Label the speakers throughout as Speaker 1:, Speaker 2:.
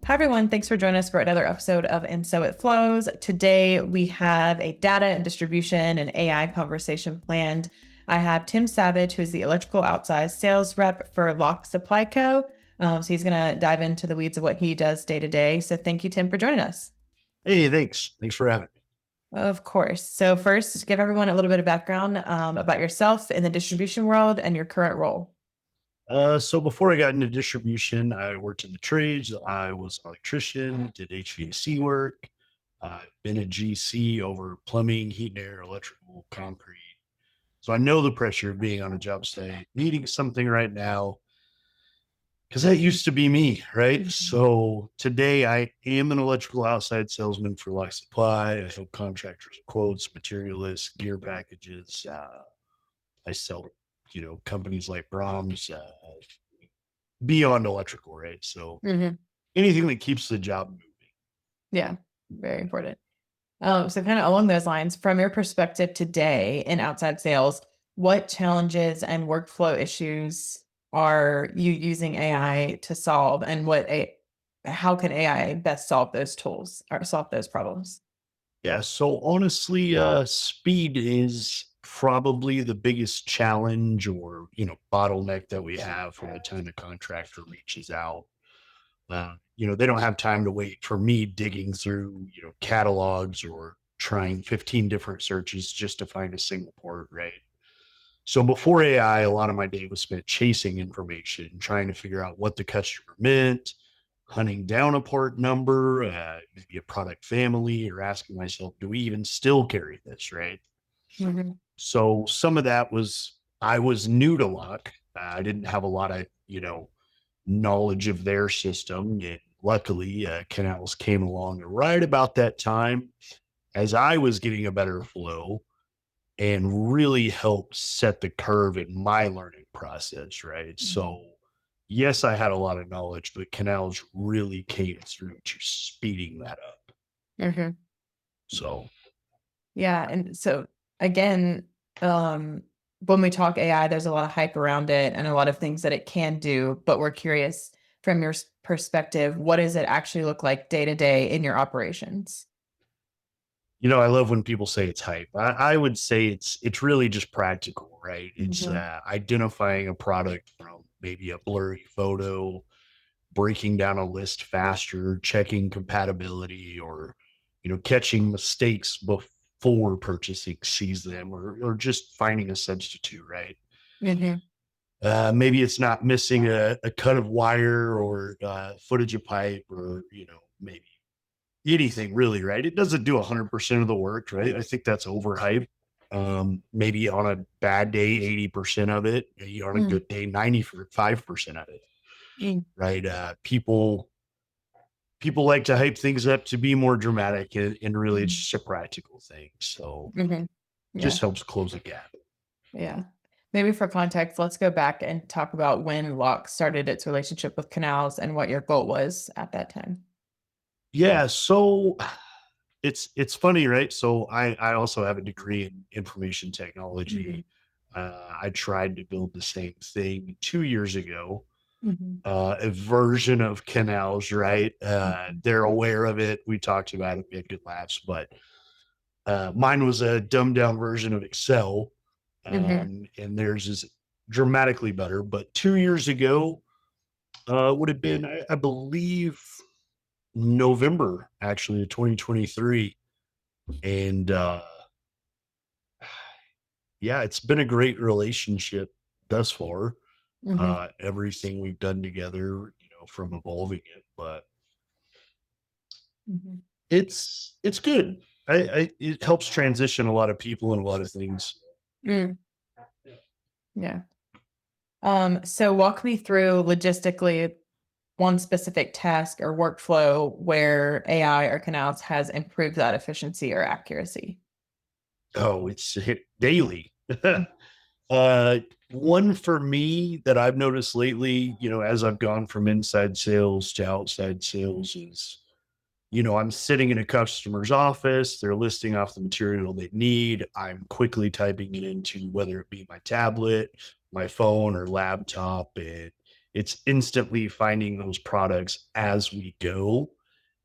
Speaker 1: Hi, everyone. Thanks for joining us for another episode of And So It Flows. Today, we have a data and distribution and AI conversation planned. I have Tim Savage, who is the electrical outside sales rep for Locke Supply Co. So he's going to dive into the weeds of what he does day to day. So thank you, Tim, for joining us.
Speaker 2: Hey, thanks. Thanks for having me.
Speaker 1: Of course. So first, just give everyone a little bit of background about yourself in the distribution world and your current role.
Speaker 2: So before I got into distribution, I worked in the trades. I was an electrician, did HVAC work. I've been a GC over plumbing, heat and air, electrical, concrete. So I know the pressure of being on a job site, needing something right now, because that used to be me, right? So today I am an electrical outside salesman for Locke Supply. I help contractors with quotes, material lists, gear packages. I sell, companies like Brahms, beyond electrical, right? So
Speaker 1: Hmm.
Speaker 2: anything that keeps the job moving.
Speaker 1: Yeah, very important. So kind of along those lines, from your perspective today in outside sales, what challenges and workflow issues are you using AI to solve, and how can AI best solve those tools or solve those problems?
Speaker 2: Yeah. So honestly, speed is probably the biggest challenge or, bottleneck that we have from the time the contractor reaches out. They don't have time to wait for me digging through, catalogs or trying 15 different searches just to find a single part, right? So before AI, a lot of my day was spent chasing information, trying to figure out what the customer meant, hunting down a part number, maybe a product family, or asking myself, do we even still carry this, right?
Speaker 1: Hmm.
Speaker 2: So some of that was, I was new to Luck. I didn't have a lot of, knowledge of their system. And luckily, Canals came along right about that time as I was getting a better flow and really helped set the curve in my learning process, right? So, yes, I had a lot of knowledge, but Canals really came through to speeding that up.
Speaker 1: Hmm.
Speaker 2: So,
Speaker 1: Yeah, and so again, um, when we talk AI, there's a lot of hype around it and a lot of things that it can do, but we're curious from your perspective, what does it actually look like day to day in your operations?
Speaker 2: I love when people say it's hype. I would say it's really just practical, right? It's
Speaker 1: Hmm.
Speaker 2: identifying a product from maybe a blurry photo, breaking down a list faster, checking compatibility, or catching mistakes before purchasing sees them, or just finding a substitute, right?
Speaker 1: Hmm.
Speaker 2: Maybe it's not missing a cut of wire or footage of pipe, or maybe anything really, right? It doesn't do 100% of the work, right? I think that's overhyped. Maybe on a bad day, 80% of it, maybe on a
Speaker 1: Mm.
Speaker 2: good day, 95% of it,
Speaker 1: Mm.
Speaker 2: right? People like to hype things up to be more dramatic, and really it's
Speaker 1: Mhm.
Speaker 2: just a practical thing. So
Speaker 1: Mhm.
Speaker 2: just
Speaker 1: Yeah.
Speaker 2: helps close a gap.
Speaker 1: Yeah. Maybe for context, let's go back and talk about when Locke started its relationship with Canals and what your goal was at that time.
Speaker 2: Yeah. So it's funny, right? So I also have a degree in information
Speaker 1: Mhm.
Speaker 2: technology. I tried to build the same thing 2 years ago,
Speaker 1: Mhm.
Speaker 2: a version of Canals, right?
Speaker 1: Mhm.
Speaker 2: They're aware of it. We talked about it, we had good laughs, but mine was a dumbed down version of Excel,
Speaker 1: Mhm.
Speaker 2: and theirs is dramatically better. But 2 years ago, would have been, I believe, November actually of 2023, and yeah, it's been a great relationship thus far.
Speaker 1: Mhm.
Speaker 2: Everything we've done together, from evolving it, but
Speaker 1: Mhm.
Speaker 2: it's good. It helps transition a lot of people and a lot of things.
Speaker 1: Mm. Yeah. So walk me through logistically one specific task or workflow where AI or Canals has improved that efficiency or accuracy.
Speaker 2: Oh, it's hit daily. uh, One for me that I've noticed lately, as I've gone from inside sales to outside sales is, I'm sitting in a customer's office, they're listing off the material they need. I'm quickly typing it into whether it be my tablet, my phone, or laptop, and It's instantly finding those products as we go.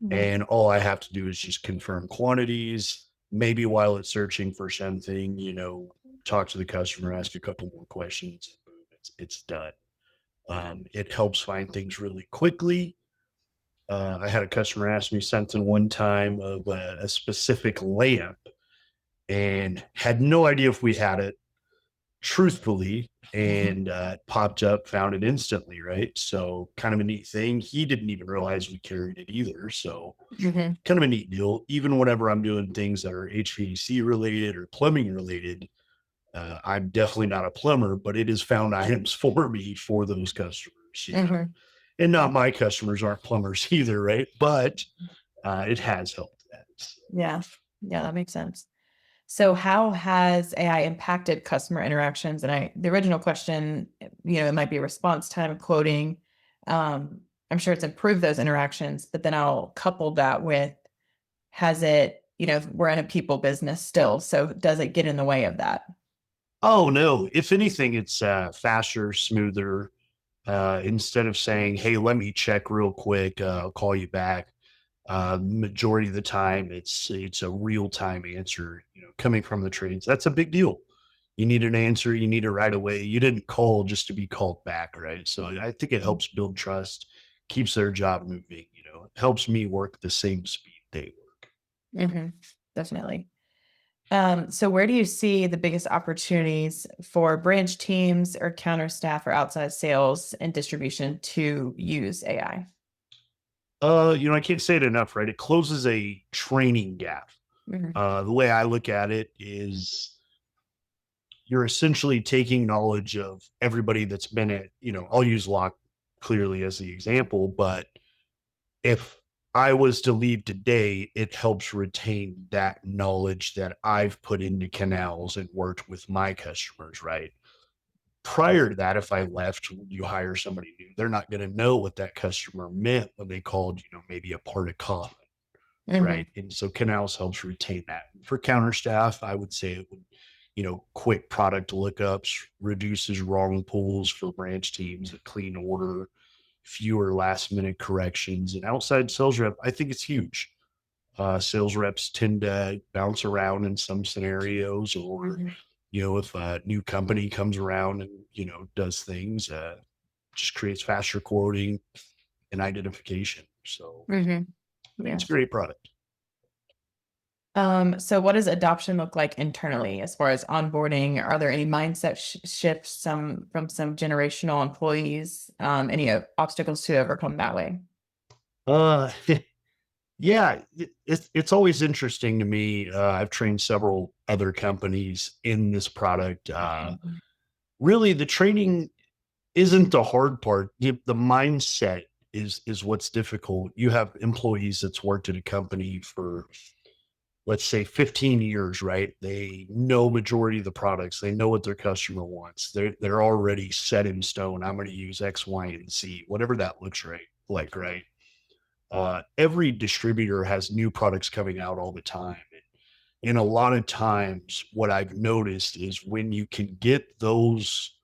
Speaker 1: Mhm.
Speaker 2: And all I have to do is just confirm quantities. Maybe while it's searching for something, talk to the customer, ask a couple more questions, and boom, it's done. It helps find things really quickly. I had a customer ask me something one time of a specific lamp and had no idea if we had it, truthfully, and it popped up, found it instantly, right? So, kind of a neat thing. He didn't even realize we carried it either. So,
Speaker 1: Mhm.
Speaker 2: kind of a neat deal. Even whenever I'm doing things that are HVAC related or plumbing related, I'm definitely not a plumber, but it has found items for me for those customers.
Speaker 1: Mhm.
Speaker 2: And
Speaker 1: Yeah.
Speaker 2: not my customers aren't plumbers either, right? But it has helped that. So.
Speaker 1: Yeah. Yeah, that makes sense. So how has AI impacted customer interactions? And the original question, it might be response time, quoting. Um, I'm sure it's improved those interactions, but then I'll couple that with, has it, we're in a people business still. So does it get in the way of that?
Speaker 2: Oh no! If anything, it's faster, smoother. Instead of saying, "Hey, let me check real quick, I'll call you back." Majority of the time, it's a real time answer. Coming from the trades, that's a big deal. You need an answer. You need it right away. You didn't call just to be called back, right? So I think it helps build trust, keeps their job moving. It helps me work the same speed they work.
Speaker 1: Hmm. Definitely. So where do you see the biggest opportunities for branch teams or counter staff or outside sales and distribution to use AI?
Speaker 2: I can't say it enough, right? It closes a training gap.
Speaker 1: Hmm.
Speaker 2: The way I look at it is you're essentially taking knowledge of everybody that's been at, I'll use Locke clearly as the example, but if I was to leave today, it helps retain that knowledge that I've put into Canals and worked with my customers, right? Prior to that, if I left, you hire somebody new, they're not going to know what that customer meant when they called, maybe a part of common,
Speaker 1: Hmm.
Speaker 2: right? And so Canals helps retain that. For counter staff, I would say it would, quick product lookups, reduces wrong pulls for branch teams, a clean order, fewer last minute corrections. And outside sales rep, I think it's huge. Sales reps tend to bounce around in some scenarios, or,
Speaker 1: Hmm.
Speaker 2: if a new company comes around and, does things, just creates faster quoting and identification. So
Speaker 1: Hmm.
Speaker 2: I think
Speaker 1: Yeah.
Speaker 2: it's a great product.
Speaker 1: So what does adoption look like internally as far as onboarding? Are there any mindset shifts from some generational employees? Any obstacles to overcome that way?
Speaker 2: Uh, yeah, it's always interesting to me. I've trained several other companies in this product. Really, the training isn't the hard part. The mindset is what's difficult. You have employees that's worked at a company for, let's say, 15 years, right? They know majority of the products. They know what their customer wants. They're already set in stone. I'm going to use X, Y, and Z, whatever that looks like, right? Every distributor has new products coming out all the time. And a lot of times, what I've noticed is when you can get those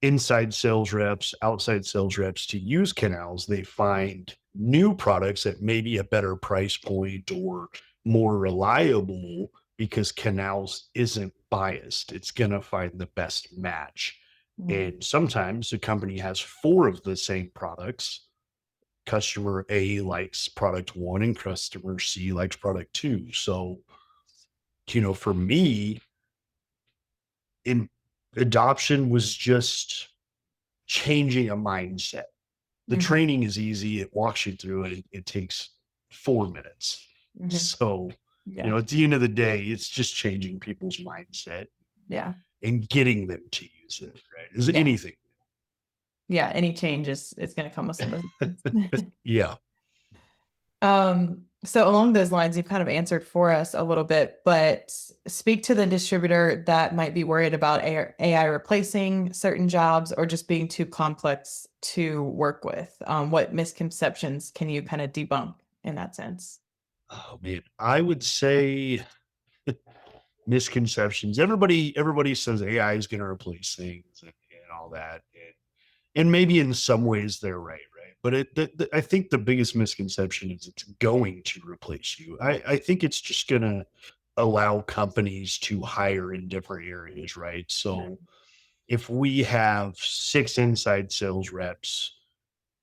Speaker 2: inside sales reps, outside sales reps to use Canals, they find new products at maybe a better price point or more reliable because Canals isn't biased. It's going to find the best match.
Speaker 1: Mhm.
Speaker 2: And sometimes the company has four of the same products. Customer A likes product one and customer C likes product two. So, for me, in adoption was just changing a mindset. The
Speaker 1: Mhm.
Speaker 2: training is easy. It walks you through it. It takes 4 minutes.
Speaker 1: Mhm.
Speaker 2: So,
Speaker 1: Yeah.
Speaker 2: at the end of the day, it's just changing people's mindset
Speaker 1: Yeah.
Speaker 2: and getting them to use it, right? Is
Speaker 1: Yeah.
Speaker 2: anything.
Speaker 1: Yeah. Any change is going to come with some resistance.
Speaker 2: Yeah.
Speaker 1: So along those lines, you've kind of answered for us a little bit, but speak to the distributor that might be worried about AI replacing certain jobs or just being too complex to work with. What misconceptions can you kind of debunk in that sense?
Speaker 2: Oh man. I would say misconceptions. Everybody says AI is going to replace things and all that. And maybe in some ways they're right, right? But I think the biggest misconception is it's going to replace you. I think it's just going to allow companies to hire in different areas, right? So if we have six inside sales reps,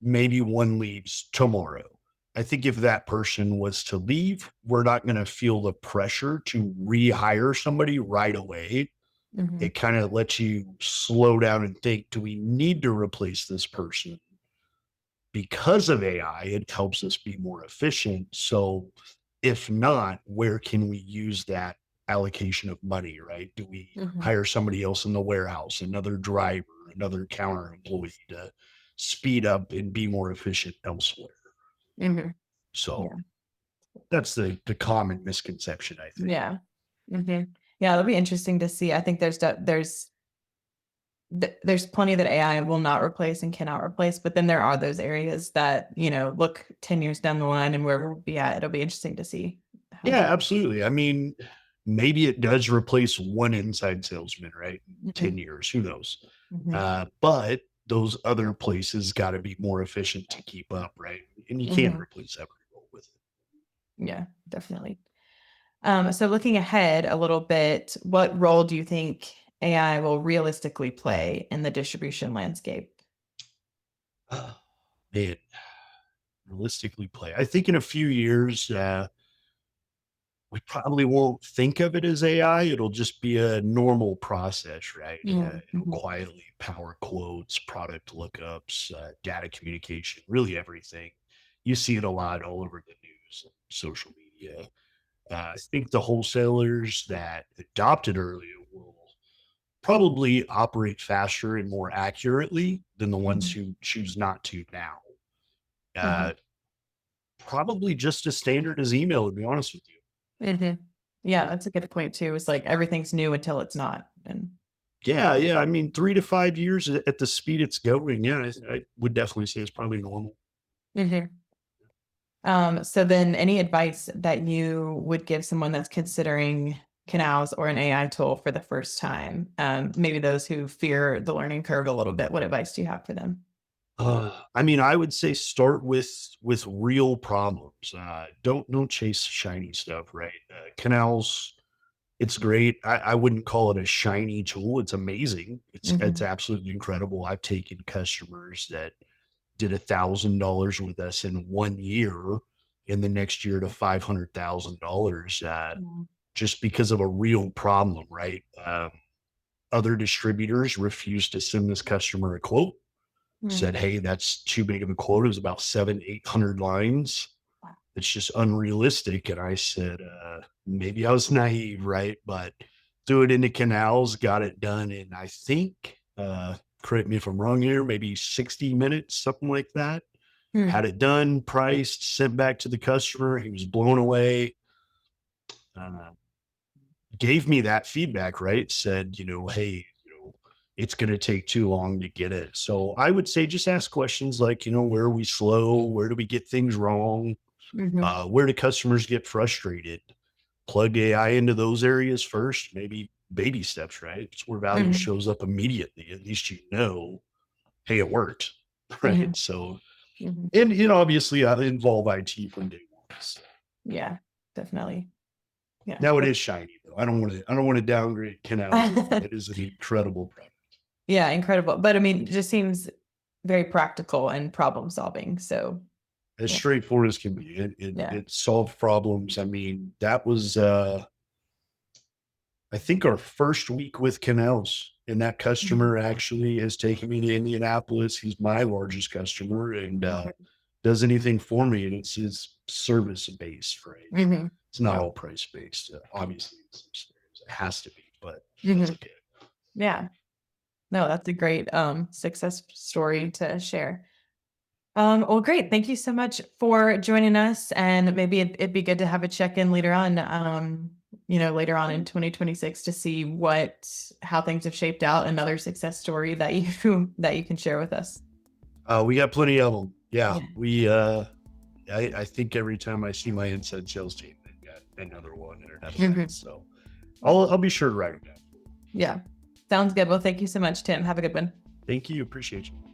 Speaker 2: maybe one leaves tomorrow. I think if that person was to leave, we're not going to feel the pressure to rehire somebody right away.
Speaker 1: Mhm.
Speaker 2: It kind of lets you slow down and think, do we need to replace this person? Because of AI, it helps us be more efficient. So if not, where can we use that allocation of money, right? Do we
Speaker 1: Mhm.
Speaker 2: hire somebody else in the warehouse, another driver, another counter employee to speed up and be more efficient elsewhere?
Speaker 1: Mhm.
Speaker 2: So
Speaker 1: Yeah.
Speaker 2: that's the common misconception, I think.
Speaker 1: Yeah. Mhm. Yeah, it'll be interesting to see. I think there's plenty that AI will not replace and cannot replace, but then there are those areas that, look 10 years down the line and where we'll be at. It'll be interesting to see how
Speaker 2: Yeah,
Speaker 1: that.
Speaker 2: absolutely. I mean, maybe it does replace one inside salesman, right? In
Speaker 1: Mhm.
Speaker 2: 10 years, who knows?
Speaker 1: Mhm.
Speaker 2: But those other places got to be more efficient to keep up, right? And you can't
Speaker 1: Mhm.
Speaker 2: replace every role with it.
Speaker 1: Yeah, definitely. So looking ahead a little bit, what role do you think AI will realistically play in the distribution landscape?
Speaker 2: Man, realistically play. I think in a few years, we probably won't think of it as AI. It'll just be a normal process, right?
Speaker 1: Mm,
Speaker 2: It'll
Speaker 1: mhm,
Speaker 2: quietly power quotes, product lookups, data communication, really everything. You see it a lot all over the news and social media. I think the wholesalers that adopted earlier will probably operate faster and more accurately than the ones
Speaker 1: mhm,
Speaker 2: who choose not to now.
Speaker 1: mhm,
Speaker 2: Uh, Probably just as standard as email, to be honest with you.
Speaker 1: mhm. Yeah, that's a good point too. It's like everything's new until it's not. And
Speaker 2: Yeah, yeah. I mean, 3 to 5 years at the speed it's going, yeah, I would definitely say it's probably normal.
Speaker 1: Mhm. So then any advice that you would give someone that's considering Canals or an AI tool for the first time? Maybe those who fear the learning curve a little bit, what advice do you have for them?
Speaker 2: I mean, I would say start with real problems. Don't chase shiny stuff, right? Canals, it's great. I wouldn't call it a shiny tool. It's amazing. It's
Speaker 1: Mhm,
Speaker 2: absolutely incredible. I've taken customers that did $1,000 with us in 1 year, and the next year to $500,000.
Speaker 1: mhm,
Speaker 2: Just because of a real problem, right? Other distributors refused to send this customer a quote,
Speaker 1: mhm.
Speaker 2: said, hey, that's too big of a quote. It was about 800 lines.
Speaker 1: Wow.
Speaker 2: It's just unrealistic. And I said, maybe I was naive, right? But threw it into Canals, got it done in, I think, correct me if I'm wrong here, maybe 60 minutes, something like that.
Speaker 1: Hmm.
Speaker 2: Had it done, priced, sent back to the customer. He was blown away. Uh, Gave me that feedback, right? Said, hey, it's going to take too long to get it. So I would say just ask questions like, where are we slow? Where do we get things wrong?
Speaker 1: Mhm,
Speaker 2: Where do customers get frustrated? Plug AI into those areas first, maybe baby steps, right? It's where value
Speaker 1: mhm,
Speaker 2: shows up immediately. At least hey, it worked, right?
Speaker 1: mhm,
Speaker 2: So,
Speaker 1: mhm.
Speaker 2: and obviously involve IT from day one. So,
Speaker 1: Yeah, definitely. Yeah.
Speaker 2: now it is shiny though. I don't want to downgrade Canals. It is an incredible product.
Speaker 1: Yeah, incredible. But I mean, it just seems very practical and problem solving. So
Speaker 2: As
Speaker 1: yeah.
Speaker 2: straightforward as can be. It
Speaker 1: Yeah.
Speaker 2: it solved problems. I mean, that was I think our first week with Canals. And that
Speaker 1: Mhm,
Speaker 2: customer actually has taken me to Indianapolis. He's my largest customer and
Speaker 1: mhm,
Speaker 2: does anything for me. And it's his service based, right?
Speaker 1: mhm.
Speaker 2: It's not
Speaker 1: Wow.
Speaker 2: all price based. Obviously, in some scenarios it has to be, but that's
Speaker 1: Mhm.
Speaker 2: okay.
Speaker 1: Yeah. No, that's a great success story to share. Well, great. Thank you so much for joining us. And maybe it'd be good to have a check-in later on, later on in 2026 to see how things have shaped out, another success story that you that you can share with us.
Speaker 2: We got plenty of them. Yeah,
Speaker 1: Yeah.
Speaker 2: I think every time I see my inside sales team, they've got another one or another one.
Speaker 1: Mhm.
Speaker 2: So
Speaker 1: Yeah.
Speaker 2: I'll be sure to write it down.
Speaker 1: Yeah. Sounds good. Well, thank you so much, Tim. Have a good one.
Speaker 2: Thank you. Appreciate you.